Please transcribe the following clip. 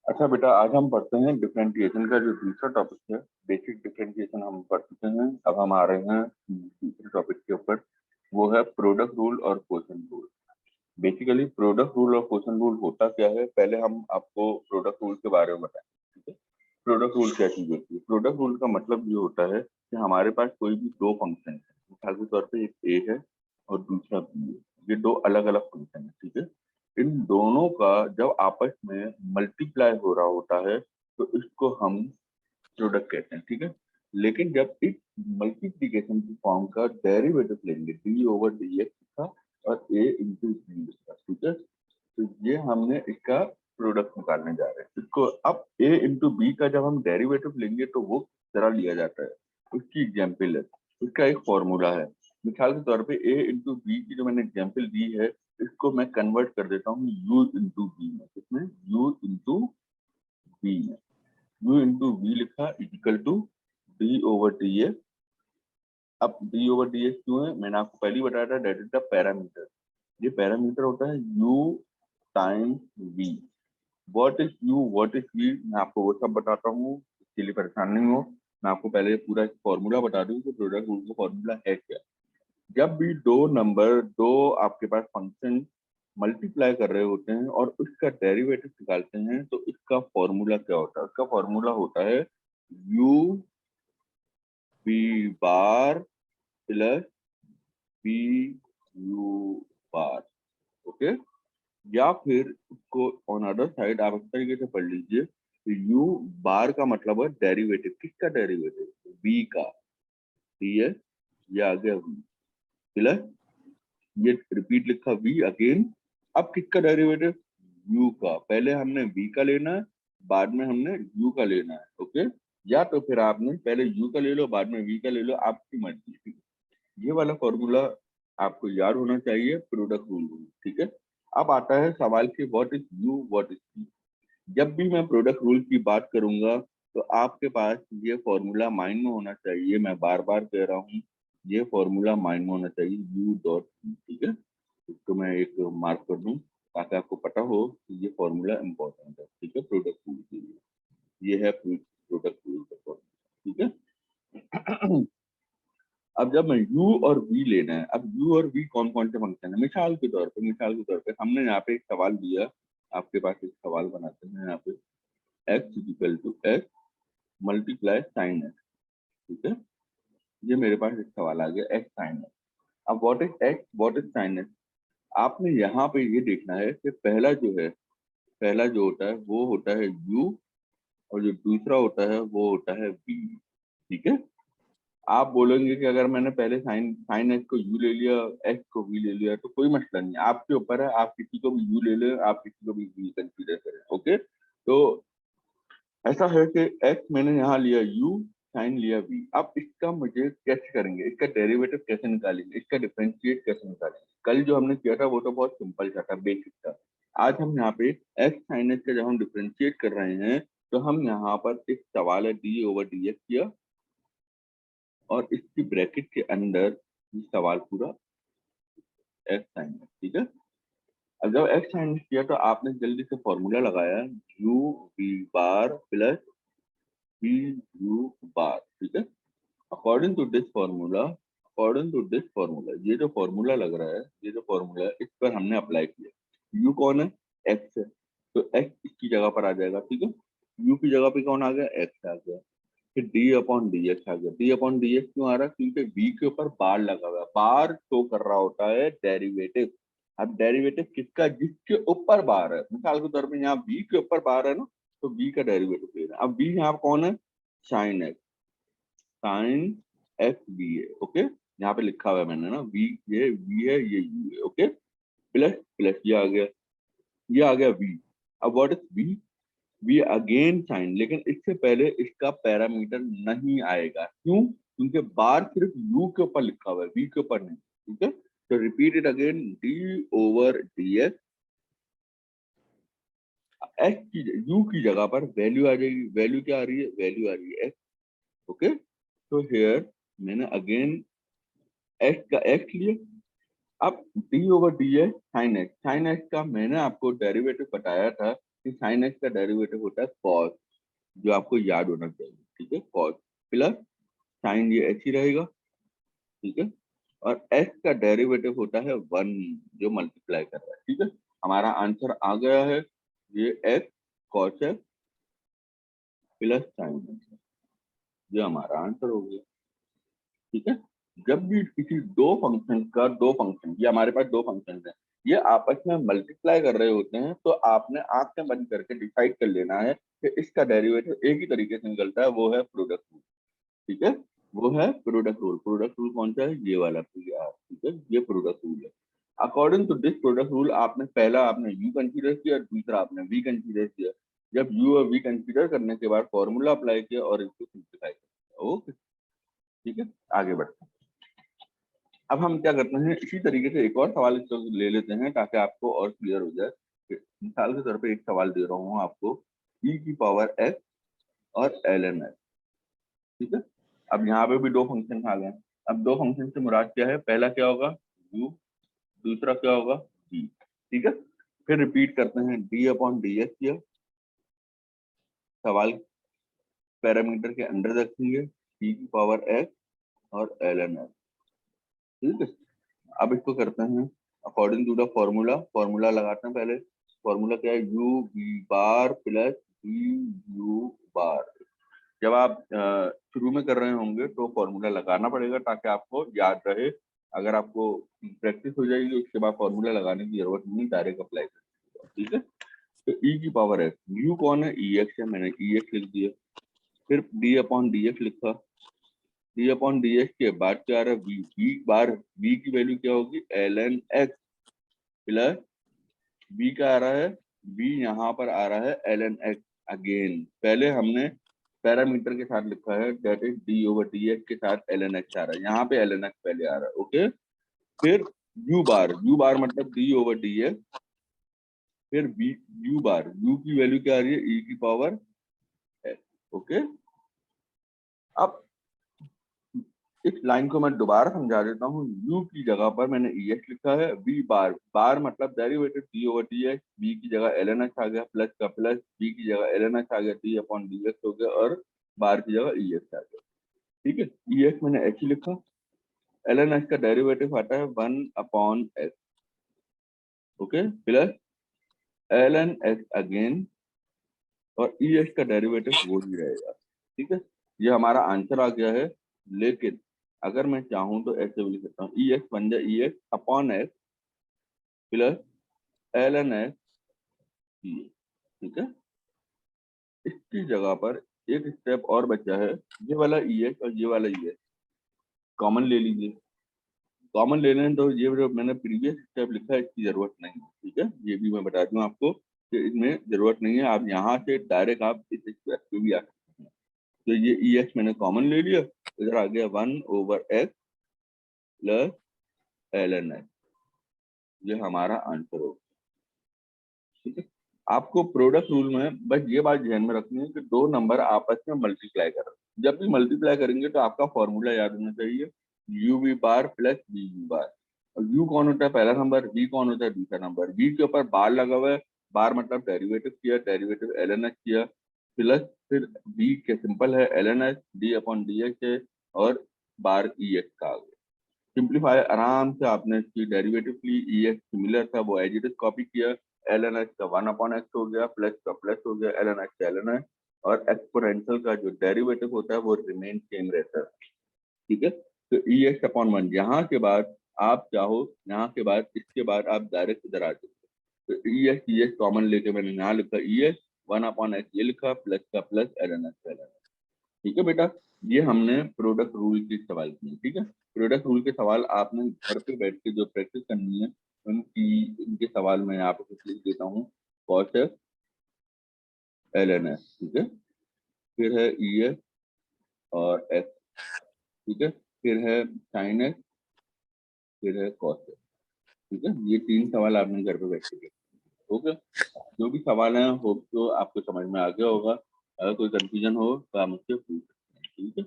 अच्छा बेटा, आज हम पढ़ते हैं डिफरेंशिएशन का जो दूसरा टॉपिक है। बेसिक डिफरेंशिएशन हम पढ़ चुके हैं। अब हम आ रहे हैं दूसरे टॉपिक के ऊपर। वो है प्रोडक्ट रूल और question rule. Basically product rule और कोशन रूल होता क्या है, पहले हम आपको प्रोडक्ट रूल के बारे में बताएं। ठीक है। प्रोडक्ट रूल क्या चीज होती है? प्रोडक्ट रूल का मतलब ये होता है कि हमारे पास कोई भी दो फंक्शन है, मिसाल के तौर पे एक ए है और दूसरा बी है। ये दो अलग अलग फंक्शन है। ठीक है। इन दोनों का जब आपस में मल्टीप्लाई हो रहा होता है तो इसको हम प्रोडक्ट कहते हैं। ठीक है। लेकिन जब इस मल्टीप्लीकेशन की फॉर्म का डेरिवेटिव लेंगे, डी ओवर डी एक्स का और ए इंटू बी का। ठीक है। तो ये हमने इसका प्रोडक्ट निकालने जा रहे हैं इसको। अब ए इंटू बी का जब हम डेरिवेटिव लेंगे तो वो किस तरह लिया जाता है, उसकी एग्जाम्पल है। उसका एक फॉर्मूला है। मिसाल के तौर पे ए इंटू बी की जो मैंने एग्जाम्पल दी है, इसको मैं कन्वर्ट कर देता हूँ यू इंटू बी में। किसमें? यू इंटू बी में। यू इंटू बी लिखा equal to D over D A. अब डी ओवर डी एक्स क्यों है, मैंने आपको पहले ही बताया था, डेट इज द पैरामीटर। ये पैरामीटर होता है U times V. What is U, what is V, मैं आपको वो सब बताता हूँ, इसके लिए परेशान नहीं हो। मैं आपको पहले पूरा फॉर्मूला बता दूं कि प्रोडक्ट रूल का फॉर्मूला है क्या। जब भी दो आपके पास फंक्शन मल्टीप्लाई कर रहे होते हैं और उसका डेरिवेटिव निकालते हैं तो इसका फॉर्मूला क्या होता है? उसका फॉर्मूला होता है U B bar plus B U bar. Okay. या फिर उसको ऑन अदर साइड आप इस तरीके से पढ़ लीजिए कि यू बार का मतलब है डेरिवेटिव। किसका डेरिवेटिव? बी का। डी है, ये आ गया वी प्लस, ये रिपीट लिखा वी अगेन। अब किसका डेरिवेटिव? यू का। पहले हमने वी का लेना है, बाद में हमने यू का लेना है। ओके। या तो फिर आपने पहले यू का ले लो, बाद में वी का ले लो, आपकी मर्जी। ठीक है। ये वाला फॉर्मूला आपको याद होना चाहिए, प्रोडक्ट रूल। ठीक है। अब आता है सवाल कि what is U, what is V. जब भी मैं प्रोडक्ट रूल की बात करूंगा तो आपके पास ये फॉर्मूला माइंड में होना चाहिए। मैं बार बार कह रहा हूँ, ये फॉर्मूला माइंड में होना चाहिए, यू डॉट। ठीक है। इसको मैं एक मार्क कर दूं ताकि आपको पता हो कि ये फॉर्मूला इंपॉर्टेंट है। ठीक है। प्रोडक्ट रूल के लिए ये है प्रोडक्ट रूल का फॉर्मूला। ठीक है। अब जब मैं u और v लेना है, अब u और v कौन कौन से फंक्शन है? मिसाल के तौर पे हमने यहाँ पे एक सवाल दिया। आपके पास एक सवाल बनाते हैं यहाँ पे, x equal to x multiply sine x। ठीक है। ये मेरे पास एक सवाल आ गया, x साइन x। अब what is x, what is sine x। आपने यहाँ पे ये देखना है कि पहला जो है, पहला जो होता है वो होता है u, और जो दूसरा होता है वो होता है v। ठीक है। आप बोलेंगे कि अगर मैंने पहले साइन साइन एक्स को यू ले लिया, एक्स को वी ले लिया, तो कोई मसला नहीं, आपके ऊपर है। आप किसी को भी यू ले लें, आप किसी को भी वी कंसीडर करें। ओके। तो ऐसा है कि एक्स मैंने यहाँ लिया यू, साइन लिया वी। अब इसका मुझे कैसे करेंगे, इसका डेरिवेटिव कैसे निकालेंगे, इसका डिफरेंशिएट कैसे निकालेंगे? कल जो हमने किया था वो तो बहुत सिंपल था, बेसिक था। आज हम यहाँ पे एक्स साइन एक्स का जब हम डिफरेंशिएट कर रहे हैं तो हम यहाँ पर एक सवाल है डी ओवर डी एक्स किया, और इसकी ब्रैकेट के अंदर ये सवाल पूरा एक्स साइन है। ठीक है। अब जब एक्स साइन किया तो आपने जल्दी से फॉर्मूला लगाया, U V bar plus B U bar. ठीक है। अकॉर्डिंग टू दिस फॉर्मूला, ये जो फॉर्मूला लग रहा है, ये जो फॉर्मूला है, इस पर हमने अप्लाई किया। यू कौन है? एक्स है। तो एक्स इसकी जगह पर आ जाएगा। ठीक है। यू की जगह पे कौन आ गया? एक्स आ गया। फिर डी अपॉन डी एक्स आ गया। डी अपॉन डी एक्स क्यों आ रहा है? क्योंकि बी के ऊपर बार लगा हुआ है। बार शो कर रहा होता है डेरिवेटिव। अब डेरिवेटिव किसका? जिसके ऊपर बार है। मिसाल के तौर पर यहाँ बी के ऊपर बार है ना, तो बी का डेरिवेटिव ले रहे हैं। अब बी यहाँ कौन है? Sine X. Sine X B है। ओके। यहाँ पे लिखा हुआ है मैंने ना, वी ये वी है, ये यू है। ओके। प्लस प्लस ये आ गया, ये आ गया वी। अब what is V? V again sine, लेकिन इससे पहले इसका पैरामीटर नहीं आएगा। क्यों? क्योंकि बार सिर्फ यू के ऊपर लिखा हुआ है, वी के ऊपर नहीं। ठीक है। तो repeat it again, D over D x. X की यू की जगह पर वैल्यू आ जाएगी। वैल्यू क्या आ रही है? वैल्यू आ रही है एक्स। ओके। तो हेयर मैंने अगेन एक्स का एक्स लिया। अब D over D x sine X. Sine x का मैंने आपको डेरिवेटिव बताया था कि साइन एक्स का डेरिवेटिव होता है कॉस, जो आपको याद होना चाहिए, ठीक है, कॉस प्लस साइन ये ऐसी रहेगा, ठीक है, और एक्स का डेरिवेटिव होता है 1, जो मल्टीप्लाई कर रहा है, ठीक है। हमारा आंसर आ गया है, ये x cos x plus sine x, ये हमारा आंसर हो गया, ठीक है। जब भी किसी दो फंक्शन, ये हमारे पास दो फंक्शन है, ये आपस में मल्टीप्लाई कर रहे होते हैं, तो आपने आंखें बंद करके डिसाइड कर लेना है कि इसका डेरिवेटिव एक ही तरीके से निकलता है, वो है प्रोडक्ट रूल, ठीक है, वो है प्रोडक्ट रूल। प्रोडक्ट रूल कौन सा है, ये वाला PR, ठीक है, ये प्रोडक्ट रूल है। According to this product rule आपने पहला आपने यू कंसीडर किया, दूसरा आपने वी कंसीडर किया। जब यू और वी कंसीडर करने के बाद फॉर्मूला अप्लाई किया और इसको सिंप्लीफाई किया। ओके, ठीक है, आगे बढ़ते हैं। अब हम क्या करते हैं, इसी तरीके से एक और सवाल इसको ले लेते हैं ताकि आपको और क्लियर हो जाए। मिसाल के तौर पे एक सवाल दे रहा हूँ आपको, e की पावर x और ln x, ठीक है। अब यहाँ पे भी दो फंक्शन आ गए। अब दो फंक्शन से मुराद क्या है, पहला क्या होगा u, दूसरा क्या होगा v, ठीक है। फिर रिपीट करते हैं d अपॉन डी एक्स, किया सवाल पैरामीटर के अंडर रखेंगे e की पावर x और ln x, ठीक है। अब इसको करते हैं according to the formula, formula लगाते हैं पहले। फॉर्मूला क्या है, U V bar plus V U bar. जब आप शुरू में कर रहे होंगे तो फॉर्मूला लगाना पड़ेगा ताकि आपको याद रहे। अगर आपको प्रैक्टिस हो जाएगी उसके बाद फॉर्मूला लगाने की जरूरत नहीं, डायरेक्ट अप्लाई कर, ठीक है। तो ई की पावर एक्स, यू कौन है, ई एक्स है, मैंने ई एक्स लिख दिया। फिर डी अपॉन डी एक्स लिखा, डी अपॉन डी एक्स के बाद क्या आ रहा है, वी बार, वी की वैल्यू क्या होगी ln x प्लस वी का आ रहा है, वी यहाँ पर आ रहा है ln x। अगेन पहले हमने पैरामीटर के साथ लिखा है, that is D over D x के साथ ln x आ रहा है, यहाँ पे ln x पहले आ रहा है, ओके। फिर यू बार मतलब डी ओवर डी एक्स, फिर बी यू बार, यू की वैल्यू क्या आ रही है, ई की पावर एक्स, ओके। अब इस लाइन को मैं दोबारा समझा देता हूँ। u की जगह पर मैंने ex लिखा है, v बार, बार मतलब derivative d over dx, v की जगह ln x आ गया, प्लस का प्लस, v की जगह ln x आ गया, d अपॉन dx हो गया, और बार की जगह ex आ गया, ठीक है। ex मैंने h ही लिखा, ln x का डेरिवेटिव आता है 1 upon x, okay, plus ln x again, और ex का डेरिवेटिव वो ही रहेगा, ठीक है। ये हमारा आंसर आ गया है। लेकिन अगर मैं चाहूं तो ऐसे भी लिख सकता हूँ, ई एक्स बन जाए e x upon x plus ln x, ठीक है। इसकी जगह पर एक स्टेप और बचा है, ये वाला ई एक्स और ये वाला ई एक्स कॉमन ले लीजिए। कॉमन ले लें तो ये जो मैंने प्रीवियस स्टेप लिखा है इसकी जरूरत नहीं है, ठीक है। ये भी मैं बता दूं आपको कि इसमें जरूरत नहीं है, आप यहाँ से डायरेक्ट आप इस स्टेप पे भी आ सकते हैं। तो ये ई एक्स मैंने कॉमन ले लिया, इधर आ गया 1 over x plus ln x, ये हमारा आंसर होगा, ठीक है। आपको प्रोडक्ट रूल में बस ये बात ध्यान में रखनी है कि दो नंबर आपस में मल्टीप्लाई कर रहे हैं। जब भी मल्टीप्लाई करेंगे तो आपका फॉर्मूला याद होना चाहिए, U V bar plus V U bar. और यू कौन होता है, पहला नंबर, वी कौन होता है, दूसरा नंबर। वी के ऊपर बार लगा हुआ है, बार मतलब डेरिवेटिव किया, डेरिवेटिव ln x किया, प्लस फिर वी के सिंपल है ln x, D upon D x है, और बार ई एक्स का आ गया। सिंप्लीफाई आराम से आपने इसकी डेरिवेटिव ली, ई एक्स सिमिलर था वो एज इट इज कॉपी किया, ln x का 1 अपॉन एक्स हो गया, प्लस का प्लस हो गया, ln x ln x, और एक्सपोनेंशियल का जो डेरिवेटिव होता है वो रिमेन सेम रहता है, ठीक है। तो ई एक्स अपॉन 1, यहाँ के बाद आप चाहो, यहाँ के बाद इसके बाद आप डायरेक्ट इधर आ सकते हो। तो ई एक्स कॉमन लेके मैंने यहाँ लिखा ई एक्स 1 अपॉन एक्स, ये लिखा, प्लस का plus ln x ln x, ठीक है बेटा। ये हमने प्रोडक्ट रूल के सवाल किए, ठीक है। प्रोडक्ट रूल के सवाल आपने घर पे बैठ के जो प्रैक्टिस करनी है, इनके सवाल मैं यहाँ पे कुछ लिख देता हूँ। कॉस है ln है, ठीक है। फिर है ई है और एक्स, ठीक है। फिर है साइन है, फिर है कॉस है, ठीक है। ये तीन सवाल आपने घर पे बैठ के किए, ओके। जो भी सवाल है होप तो आपको समझ में आ गया होगा। अगर कोई कंफ्यूजन हो तो आप मुझसे पूछ सकते हैं, ठीक है।